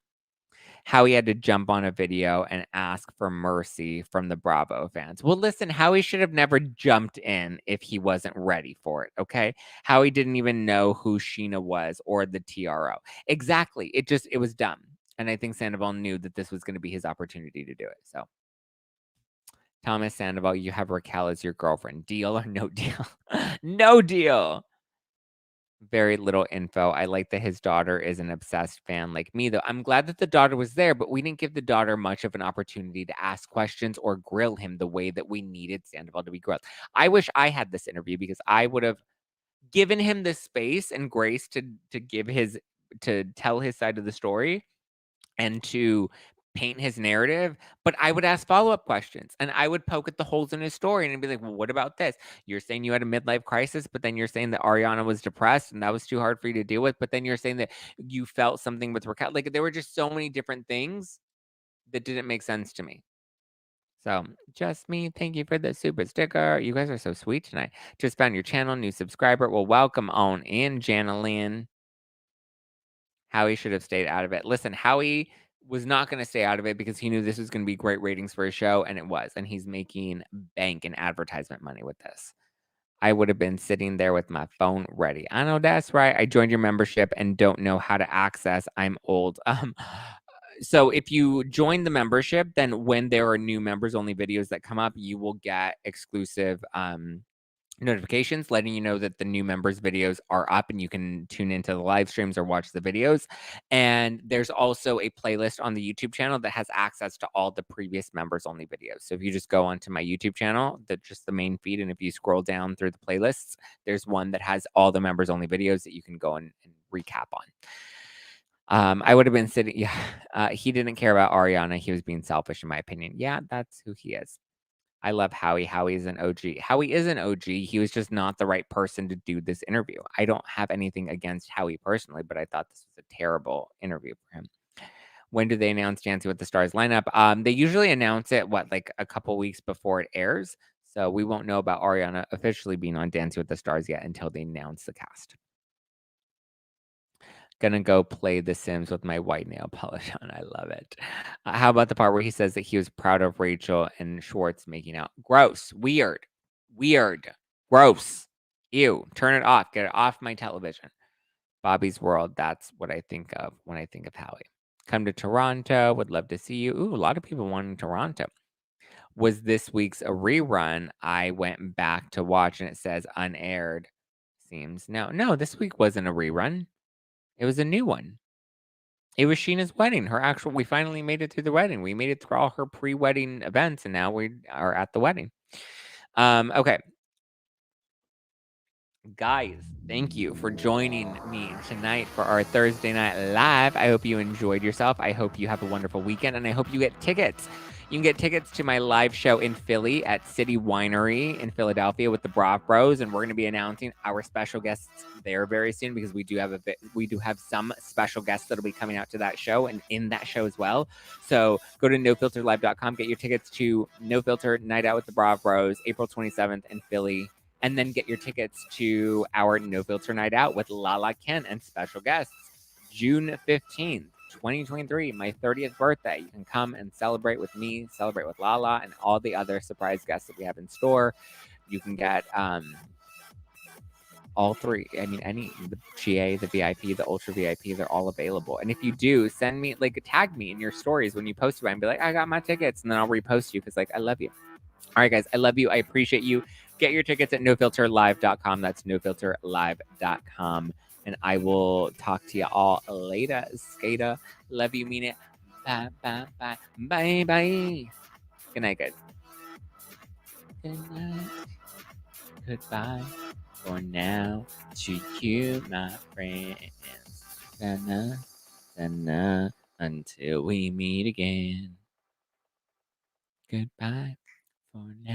Howie had to jump on a video and ask for mercy from the Bravo fans. Well, listen, Howie should have never jumped in if he wasn't ready for it, okay? Howie didn't even know who Sheena was or the TRO. Exactly. It was dumb. And I think Sandoval knew that this was going to be his opportunity to do it. So, Thomas Sandoval, you have Raquel as your girlfriend. Deal or no deal? No deal. Very little info. I like that his daughter is an obsessed fan like me, though. I'm glad that the daughter was there, but we didn't give the daughter much of an opportunity to ask questions or grill him the way that we needed Sandoval to be grilled. I wish I had this interview because I would have given him the space and grace to tell his side of the story and to paint his narrative, but I would ask follow-up questions, and I would poke at the holes in his story and be like, "Well, what about this? You're saying you had a midlife crisis, but then you're saying that Ariana was depressed and that was too hard for you to deal with, but then you're saying that you felt something with Raquel." Like, there were just so many different things that didn't make sense to me. So, just me, thank you for the super sticker. You guys are so sweet tonight. Just found your channel, new subscriber. Well, welcome on in, Janalyn. Howie should have stayed out of it. Listen, Howie was not going to stay out of it because he knew this was going to be great ratings for his show, and it was. And he's making bank and advertisement money with this. I would have been sitting there with my phone ready. I know that's right. I joined your membership and don't know how to access. I'm old. So if you join the membership, then when there are new members only videos that come up, you will get exclusive notifications letting you know that the new members videos are up and you can tune into the live streams or watch the videos. And there's also a playlist on the YouTube channel that has access to all the previous members only videos. So if you just go onto my YouTube channel, just the main feed, and if you scroll down through the playlists, there's one that has all the members only videos that you can go and recap on. I would have been sitting. Yeah, he didn't care about Ariana. He was being selfish, in my opinion. Yeah, that's who he is. I love Howie. Howie is an OG. Howie is an OG. He was just not the right person to do this interview. I don't have anything against Howie personally, but I thought this was a terrible interview for him. When do they announce Dancing with the Stars lineup? They usually announce it, like a couple weeks before it airs. So we won't know about Ariana officially being on Dancing with the Stars yet until they announce the cast. Gonna go play The Sims with my white nail polish on. I love it. How about the part where he says that he was proud of Rachel and Schwartz making out? Gross. Weird. Gross. Ew. Turn it off. Get it off my television. Bobby's World. That's what I think of when I think of Howie. Come to Toronto. Would love to see you. Ooh, a lot of people wanting Toronto. Was this week's a rerun? I went back to watch and it says unaired. Seems no, this week wasn't a rerun. It was a new one. It was Sheena's wedding. We finally made it through the wedding. We made it through all her pre-wedding events, and now we are at the wedding. Okay. Guys, thank you for joining me tonight for our Thursday night live. I hope you enjoyed yourself. I hope you have a wonderful weekend, and I hope you get tickets. You can get tickets to my live show in Philly at City Winery in Philadelphia with the Brav Bros, and we're going to be announcing our special guests there very soon because we do have some special guests that'll be coming out to that show and in that show as well. So go to nofilterlive.com, get your tickets to No Filter Night Out with the Brav Bros, April 27th in Philly. And then get your tickets to our No Filter Night Out with Lala Kent and special guests, June 15th, 2023, my 30th birthday. You can come and celebrate with me, celebrate with Lala, and all the other surprise guests that we have in store. You can get all three. I mean, the GA, the VIP, the Ultra VIP, they're all available. And if you do, send me, tag me in your stories when you post about it and be like, I got my tickets. And then I'll repost you because, I love you. All right, guys, I love you. I appreciate you. Get your tickets at nofilterlive.com. That's nofilterlive.com. And I will talk to you all later. Skater. Love you, mean it. Bye, bye, bye. Bye, bye. Good night, guys. Good night. Goodbye for now to you, my friends. Sana, sana, until we meet again. Goodbye for now.